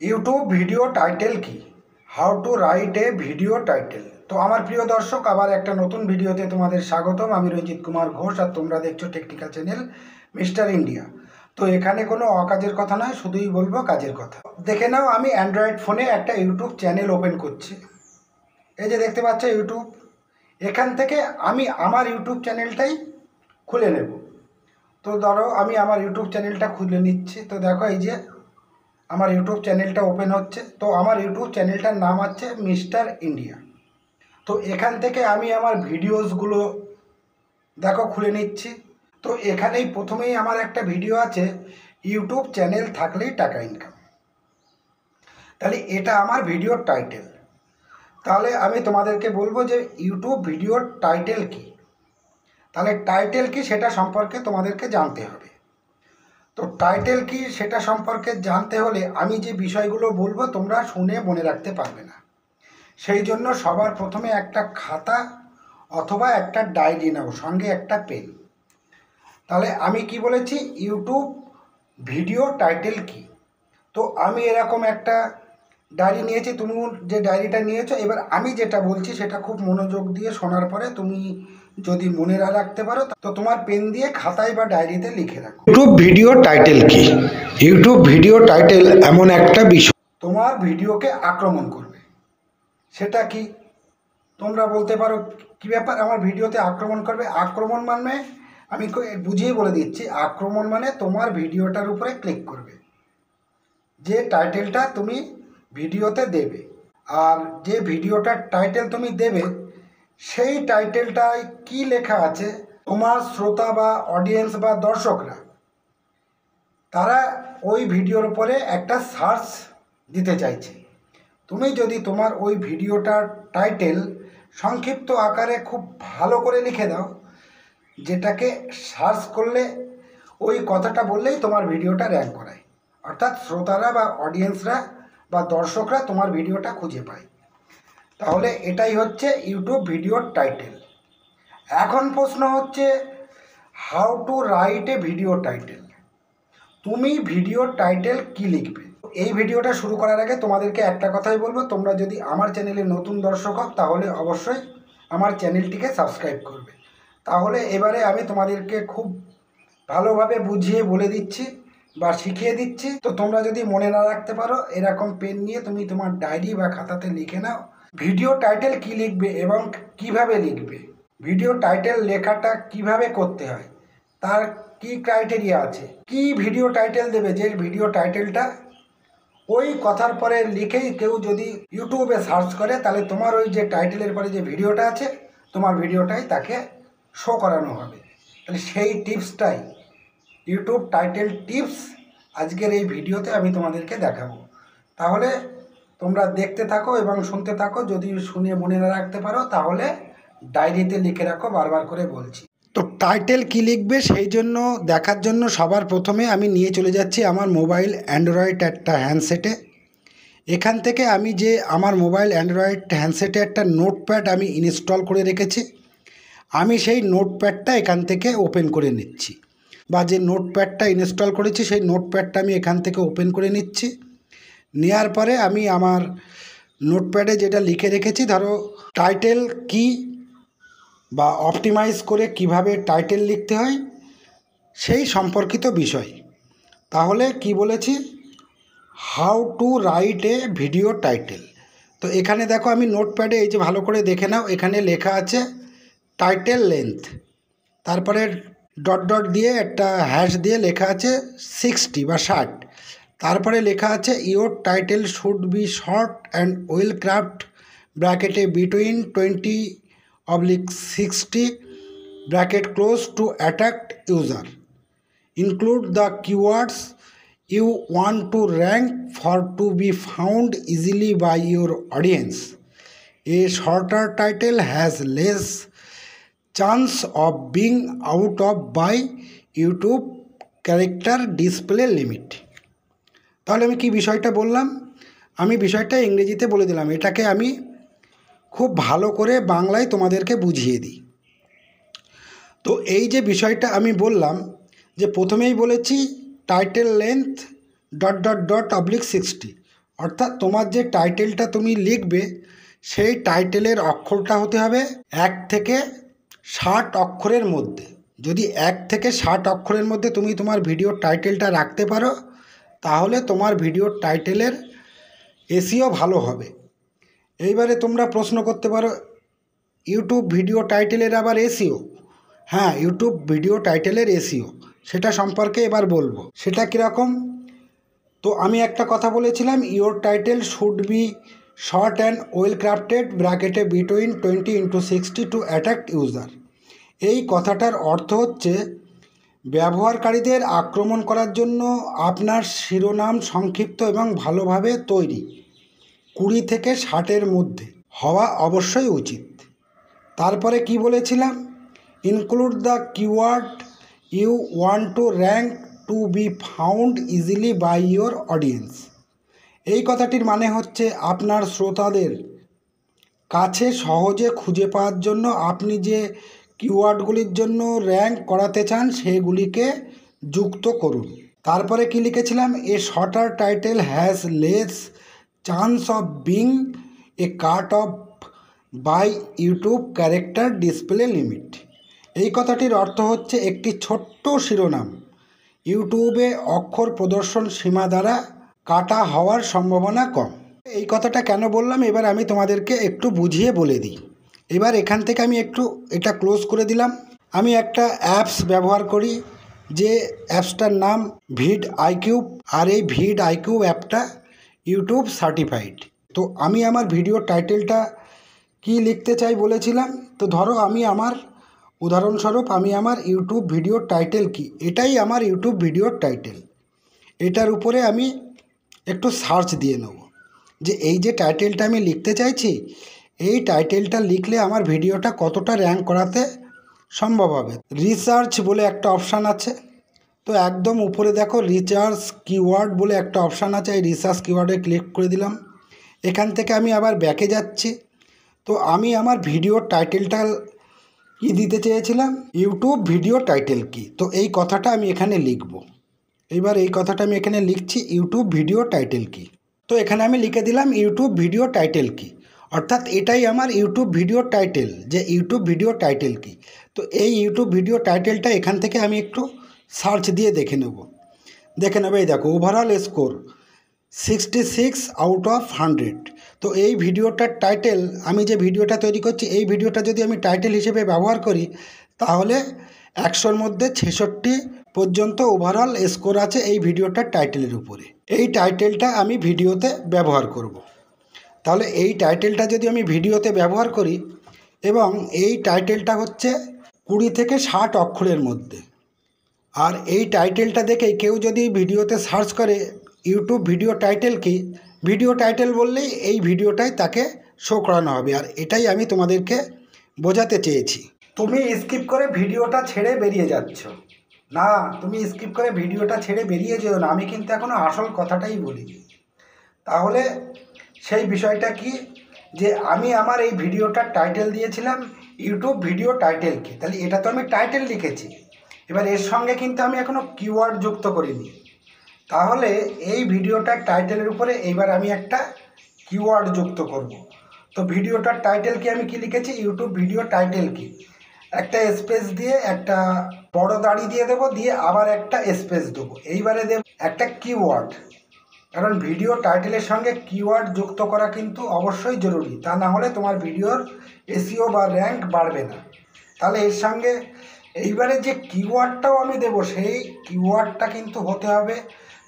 YouTube video title কি? How to write a video title. তো আমার প্রিয় দর্শক, আবার একটা নতুন ভিডিওতে তোমাদের স্বাগতম। আমি রঞ্জিত কুমার ঘোষ, আর তোমরা দেখছো টেকনিক্যাল চ্যানেল মিস্টার ইন্ডিয়া। তো এখানে কোনো অকাজের কথা নয়, শুধুই বলবো কাজের কথা। দেখে নাও, আমি অ্যান্ড্রয়েড ফোনে একটা ইউটিউব চ্যানেল ওপেন করছি। এই যে দেখতে পাচ্ছ ইউটিউব, এখান থেকে আমি আমার ইউটিউব চ্যানেলটাই খুলে নেব। তো ধরো আমি আমার ইউটিউব চ্যানেলটা খুলে নিচ্ছি। তো দেখো এই যে আমার ইউটিউব চ্যানেলটা ওপেন হচ্ছে। তো আমার ইউটিউব চ্যানেলটার নাম আছে মিস্টার ইন্ডিয়া। তো এখান থেকে আমি আমার ভিডিওসগুলো দেখো খুলে নিচ্ছি। তো এখানেই প্রথমেই আমার একটা ভিডিও আছে, ইউটিউব চ্যানেল থাকলেই টাকা ইনকাম। তাহলে এটা আমার ভিডিওর টাইটেল। তাহলে আমি তোমাদেরকে বলবো যে ইউটিউব ভিডিওর টাইটেল কি। তাহলে টাইটেল কি সেটা সম্পর্কে তোমাদেরকে জানতে হবে। তো টাইটেল কি সেটা সম্পর্কে জানতে হলে আমি যে বিষয়গুলো বলবো তোমরা শুনে মনে রাখতে পারবে না। সেই জন্য সবার প্রথমে একটা খাতা অথবা একটা ডায়েরি নাও, সঙ্গে একটা পেন। তাহলে আমি কি বলেছি, ইউটিউব ভিডিও টাইটেল কি। তো আমি এরকম একটা ডায়েরি নিয়েছি, তুমি যে ডায়েরিটা নিয়েছো, এবার আমি যেটা বলছি সেটা খুব মনোযোগ দিয়ে শোনার পরে তুমি যদি মনে না রাখতে পারো তো তোমার পেন দিয়ে খাতায় বা ডায়েরিতে লিখে রাখো। ইউটিউব ভিডিও টাইটেল কি? ইউটিউব ভিডিও টাইটেল এমন একটা বিষয় তোমার ভিডিওকে আক্রমণ করবে। সেটা কি? তোমরা বলতে পারো কি ব্যাপার আমার ভিডিওতে আক্রমণ করবে? আক্রমণ মানে আমি বুঝিয়ে বলে দিচ্ছি। আক্রমণ মানে তোমার ভিডিওটার উপরে ক্লিক করবে, যে টাইটেলটা তুমি ভিডিওতে দেবে। আর যে ভিডিওটার টাইটেল তুমি দেবে সেই টাইটেলটায় কি লেখা আছে, তোমার শ্রোতা বা অডিয়েন্স বা দর্শকরা তারা ওই ভিডিওর উপরে একটা সার্চ দিতে চাইছে। তুমি যদি তোমার ওই ভিডিওটার টাইটেল সংক্ষিপ্ত আকারে খুব ভালো করে লিখে দাও, যেটাকে সার্চ করলে ওই কথাটা বললেই তোমার ভিডিওটা র্যাঙ্ক করায়, অর্থাৎ শ্রোতারা বা অডিয়েন্সরা বা দর্শকরা তোমার ভিডিওটা খুঁজে পায়, তাহলে এটাই হচ্ছে ইউটিউব ভিডিওর টাইটেল। এখন প্রশ্ন হচ্ছে, how to write a video title. তুমি ভিডিও টাইটেল কি লিখবে? এই ভিডিওটা শুরু করার আগে তোমাদেরকে একটা কথাই বলবো, তোমরা যদি আমার চ্যানেলে নতুন দর্শক হও তাহলে অবশ্যই আমার চ্যানেলটিকে সাবস্ক্রাইব করবে। তাহলে এবারে আমি তোমাদেরকে খুব ভালোভাবে বুঝিয়ে বলে দিচ্ছি বা শিখিয়ে দিচ্ছি। তো তোমরা যদি মনে না রাখতে পারো, এরকম পেন নিয়ে তুমি তোমার ডায়েরি বা খাতাতে লিখে নাও ভিডিও টাইটেল কি লিখবে এবং কিভাবে লিখবে। ভিডিও টাইটেল লেখাটা কিভাবে করতে হয়, তার কি ক্রাইটেরিয়া আছে, কি ভিডিও টাইটেল দেবে, যে ভিডিও টাইটেলটা ওই কথার পরে লিখেই কেউ যদি ইউটিউবে সার্চ করে তাহলে তোমার ওই যে টাইটেলের পরে যে ভিডিওটা আছে তোমার ভিডিওটাই তাকে শো করানো হবে। তাহলে সেই টিপসটাই ইউটিউব টাইটেল টিপস আজকের এই ভিডিওতে আমি তোমাদেরকে দেখাবো। তাহলে তোমরা দেখতে থাকো এবং শুনতে থাকো। যদি শুনে মনে না রাখতে পারো তাহলে ডায়েরিতে লিখে রাখো, বারবার করে বলছি। তো টাইটেল কী লিখবে সেই জন্য দেখার জন্য সবার প্রথমে আমি নিয়ে চলে যাচ্ছি আমার মোবাইল অ্যান্ড্রয়েড একটা হ্যান্ডসেটে। এখান থেকে আমি যে আমার মোবাইল অ্যান্ড্রয়েড হ্যান্ডসেটে একটা নোটপ্যাড আমি ইনস্টল করে রেখেছি, আমি সেই নোটপ্যাডটা এখান থেকে ওপেন করে নিচ্ছি, বা যে নোটপ্যাডটা ইনস্টল করেছি সেই নোটপ্যাডটা আমি এখান থেকে ওপেন করে নিচ্ছি। নেওয়ার পরে আমি আমার নোটপ্যাডে যেটা লিখে রেখেছি, ধরো টাইটেল কি বা অপটিমাইজ করে কিভাবে টাইটেল লিখতে হয় সেই সম্পর্কিত বিষয়। তাহলে কি বলেছি, how to write a video title. তো এখানে দেখো আমি নোটপ্যাডে এই যে ভালো করে দেখে নাও, এখানে লেখা আছে টাইটেল লেন্থ, তারপরে ডট ডট দিয়ে একটা হ্যাশ দিয়ে লেখা আছে 60 বা 60, তারপরে লেখা আছে your title should be short and well craft ব্র্যাকেটে between 20/60 bracket close to attract user, include the keywords you want to rank for to be found easily by your audience. A shorter title has less chance of being out of by YouTube character display limit. তাহলে আমি কি বিষয়টা বললাম, আমি বিষয়টা ইংরেজিতে বলে দিলাম, এটাকে আমি খুব ভালো করে বাংলায় তোমাদেরকে বুঝিয়ে দিই। তো এই যে বিষয়টা আমি বললাম, যে প্রথমেই বলেছি title length dot dot dot oblique 60, অর্থাৎ তোমার যে টাইটেলটা তুমি লিখবে সেই টাইটেলের অক্ষরটা হতে হবে 1 থেকে 60 অক্ষরের মধ্যে। যদি 1 থেকে 60 অক্ষরের মধ্যে তুমি তোমার ভিডিওর টাইটেলটা রাখতে পারো তাহলে তোমার ভিডিওর টাইটেলের এসইও ভালো হবে। এইবারে তোমরা প্রশ্ন করতে পারো ইউটিউব ভিডিও টাইটেলের আবার এসইও? হ্যাঁ, ইউটিউব ভিডিও টাইটেলের এসইও, সেটা সম্পর্কে এবার বলবো। সেটা কীরকম? তো আমি একটা কথা বলেছিলাম, your title should be short and well crafted ব্র্যাকেটে between 20x60 to attract user. এই কথাটার অর্থ হচ্ছে ব্যবহারকারীদের আক্রমণ করার জন্য আপনার শিরোনাম সংক্ষিপ্ত এবং ভালোভাবে তৈরি, 20 থেকে 60-এর মধ্যে হওয়া অবশ্যই উচিত। তারপরে কি বলেছিলাম? Include the keyword you want to rank to be found easily by your audience. এই কথাটির মানে হচ্ছে আপনার শ্রোতাদের কাছে সহজে খুঁজে পাওয়ার জন্য আপনি যে কিওয়ার্ডগুলির জন্য র্যাঙ্ক করাতে চান সেগুলিকে যুক্ত করুন। তারপরে কি লিখেছিলাম? A shorter title has less chance of being a cut off by YouTube character display limit. এই কথাটির অর্থ হচ্ছে একটি ছোট্ট শিরোনাম ইউটিউবে অক্ষর প্রদর্শন সীমা দ্বারা কাটা হওয়ার সম্ভাবনা কম। এই কথাটা কেন বললাম এবার আমি তোমাদেরকে একটু বুঝিয়ে বলে দিই। এবার এখান থেকে আমি একটু এটা ক্লোজ করে দিলাম। আমি একটা অ্যাপস ব্যবহার করি, যে অ্যাপসটার নাম ভিড আইকিউব, আর এই ভিড আইকিউব অ্যাপটা ইউটিউব সার্টিফাইড। তো আমি আমার ভিডিও টাইটেলটা কি লিখতে চাই বলেছিলাম। তো ধরো আমি আমার উদাহরণস্বরূপ আমি আমার ইউটিউব ভিডিও টাইটেল কি, এটাই আমার ইউটিউব ভিডিওর টাইটেল। এটার উপরে আমি একটু সার্চ দিয়ে নেব যে এই যে টাইটেলটা আমি লিখতে চাইছি এই টাইটেলটা লিখলে আমার ভিডিওটা কতটা র্যাঙ্ক করাতে সম্ভব হবে। রিসার্চ বলে একটা অপশান আছে, তো একদম উপরে দেখো রিসার্চ কিওয়ার্ড বলে একটা অপশান আছে, এই রিসার্চ কিওয়ার্ডে ক্লিক করে দিলাম। এখান থেকে আমি আবার ব্যাকে যাচ্ছি। তো আমি আমার ভিডিওর টাইটেলটা কি দিতে চেয়েছিলাম? ইউটিউব ভিডিও টাইটেল কি। তো এই কথাটা আমি এখানে লিখব। এবার এই কথাটা আমি এখানে লিখছি, ইউটিউব ভিডিও টাইটেল কি। তো এখানে আমি লিখে দিলাম ইউটিউব ভিডিও টাইটেল কি, অর্থাৎ এটাই আমার ইউটিউব ভিডিও টাইটেল, যে ইউটিউব ভিডিও টাইটেল কি। তো এই ইউটিউব ভিডিও টাইটেলটা এখান থেকে আমি একটু সার্চ দিয়ে দেখে নেব। এই দেখো ওভারঅল স্কোর 66 আউট অফ 100। তো এই ভিডিওটার টাইটেল, আমি যে ভিডিওটা তৈরি করছি এই ভিডিওটা যদি আমি টাইটেল হিসেবে ব্যবহার করি তাহলে 100-র মধ্যে 66 পর্যন্ত ওভারঅল স্কোর আছে এই ভিডিওটার টাইটেলের উপরে। এই টাইটেলটা আমি ভিডিওতে ব্যবহার করব। তাহলে এই টাইটেলটা যদি আমি ভিডিওতে ব্যবহার করি এবং এই টাইটেলটা হচ্ছে 20 থেকে 60 অক্ষরের মধ্যে, আর এই টাইটেলটা দেখেই কেউ যদি ভিডিওতে সার্চ করে ইউটিউব ভিডিও টাইটেল কি, ভিডিও টাইটেল বললেই এই ভিডিওটাই তাকে শো করানো হবে। আর এটাই আমি তোমাদেরকে বোঝাতে চেয়েছি। তুমি স্কিপ করে ভিডিওটা ছেড়ে বেরিয়ে যাচ্ছ না, তুমি স্কিপ করে ভিডিওটা ছেড়ে বেরিয়ে যেও না, আমি কিন্তু এখনও আসল কথাটাই বলি। তাহলে সেই বিষয়টা কি, যে আমি আমার এই ভিডিওটার টাইটেল দিয়েছিলাম ইউটিউব ভিডিও টাইটেল কি। তাহলে এটা তো আমি টাইটেল লিখেছি, এবার এর সঙ্গে কিন্তু আমি এখনও কিওয়ার্ড যুক্ত করিনি। তাহলে এই ভিডিওটার টাইটেলের উপরে এইবার আমি একটা কিওয়ার্ড যুক্ত করব। তো ভিডিওটার টাইটেল কি আমি কি লিখেছি? ইউটিউব ভিডিও টাইটেল কি, একটা স্পেস দিয়ে একটা বড় দাড়ি দিয়ে দেবো, দিয়ে আবার একটা স্পেস দেবো, এইবারে দেব একটা কিওয়ার্ড। কারণ ভিডিও টাইটেলের সঙ্গে কিওয়ার্ড যুক্ত করা কিন্তু অবশ্যই জরুরি, তা না হলে তোমার ভিডিওর এসইও বা র্যাঙ্ক বাড়বে না। তাহলে এর সঙ্গে এইবারে যে কিওয়ার্ডটাও আমি দেবো সেই কিওয়ার্ডটা কিন্তু হতে হবে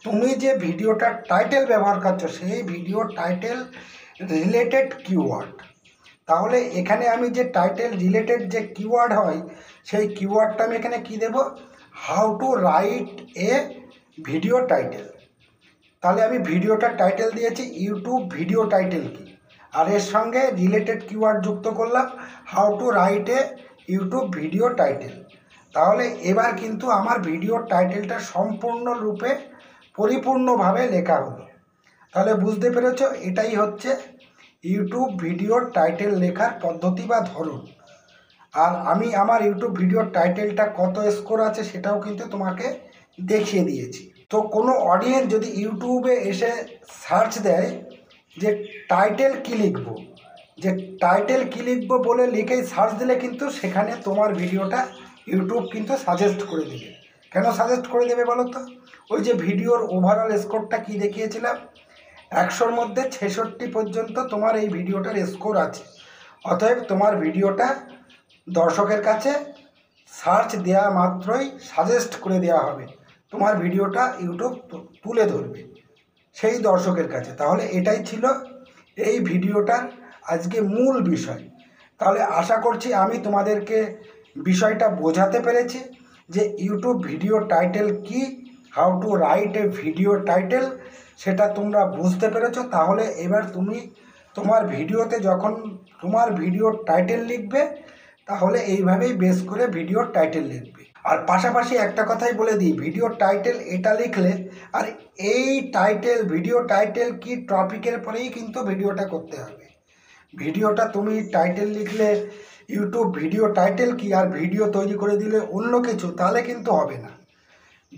তুমি যে ভিডিওটার টাইটেল ব্যবহার করছো সেই ভিডিও টাইটেল রিলেটেড কিওয়ার্ড। তাহলে এখানে আমি যে টাইটেল রিলেটেড যে কিওয়ার্ড হয় সেই কিওয়ার্ডটা আমি এখানে কি দেব? How to write a video title. তাহলে আমি ভিডিওটার টাইটেল দিয়েছি ইউটিউব ভিডিও টাইটেল কি, আর এর সঙ্গে রিলেটেড কিওয়ার্ড যুক্ত করলাম how to write A YouTube video title. তাহলে এবার কিন্তু আমার ভিডিও টাইটেলটা সম্পূর্ণরূপে পরিপূর্ণভাবে লেখা হলো। তাহলে বুঝতে পেরেছ, এটাই হচ্ছে ইউটিউব ভিডিওর টাইটেল লেখার পদ্ধতি বা ধরন। আর আমি আমার ইউটিউব ভিডিওর টাইটেলটা কত স্কোর আছে সেটাও কিন্তু তোমাকে দেখিয়ে দিয়েছি। তো কোনো অডিয়েন্স যদি ইউটিউবে এসে সার্চ দেয় যে টাইটেল কী লিখবো, যে টাইটেল কী লিখবো বলে লিখেই সার্চ দিলে কিন্তু সেখানে তোমার ভিডিওটা ইউটিউব কিন্তু সাজেস্ট করে দেবে। কেন সাজেস্ট করে দেবে বলো তো? ওই যে ভিডিওর ওভারঅল স্কোরটা কি দেখিয়েছিলাম, 100-র মধ্যে 66 পর্যন্ত তোমার এই ভিডিওটার স্কোর আছে। অতএব তোমার ভিডিওটা দর্শকের কাছে সার্চ দেওয়া মাত্রই সাজেস্ট করে দেওয়া হবে, তোমার ভিডিওটা ইউটিউব তুলে ধরবে সেই দর্শকের কাছে। তাহলে এটাই ছিল এই ভিডিওটার আজকে মূল বিষয়। তাহলে আশা করছি আমি তোমাদেরকে বিষয়টা বোঝাতে পেরেছি যে ইউটিউব ভিডিও টাইটেল কি, how to write a video title, সেটা তোমরা বুঝতে পেরেছো। তাহলে এবার তুমি তোমার ভিডিওতে যখন তোমার ভিডিও টাইটেল লিখবে তাহলে এইভাবেই বেস করে ভিডিও টাইটেল লিখবে। আর পাশাপাশি একটা কথাই বলে দিই, ভিডিও টাইটেল এটা লিখলে আর এই টাইটেল ভিডিও টাইটেল কি টপিকের পরেই কিন্তু ভিডিওটা করতে হবে। ভিডিওটা তুমি টাইটেল লিখলে ইউটিউব ভিডিও টাইটেল কি আর ভিডিও তৈরি করে দিলে অন্য কিছু, তাহলে কিন্তু হবে না।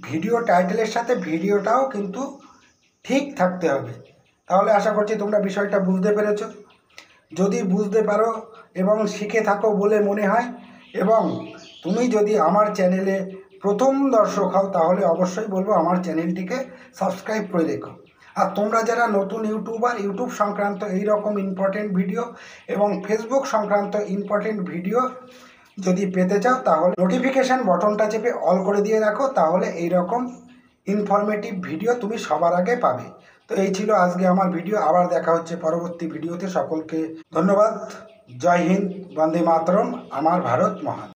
ভিডিও টাইটেলের সাথে ভিডিওটাও কিন্তু ঠিক থাকতে হবে। তাহলে আশা করছি তোমরা বিষয়টা বুঝতে পেরেছো। যদি বুঝতে পারো এবং শিখে থাকো বলে মনে হয়, এবং তুমি যদি আমার চ্যানেলে প্রথম দর্শক হও তাহলে অবশ্যই বলবো আমার চ্যানেলটিকে সাবস্ক্রাইব করে রেখো। আর তোমরা যারা নতুন ইউটিউবার, ইউটিউব সংক্রান্ত এই রকম ইম্পর্টেন্ট ভিডিও এবং ফেসবুক সংক্রান্ত ইম্পর্টেন্ট ভিডিও যদি পেতে চাও তাহলে নোটিফিকেশান বটনটা চেপে অল করে দিয়ে রাখো, তাহলে এই রকম ইনফরমেটিভ ভিডিও তুমি সবার আগে পাবে। তো এই ছিল আজকে আমার ভিডিও, আবার দেখা হচ্ছে পরবর্তী ভিডিওতে। সকলকে ধন্যবাদ। জয় হিন্দ, বন্দে মাতরম, আমার ভারত মহান।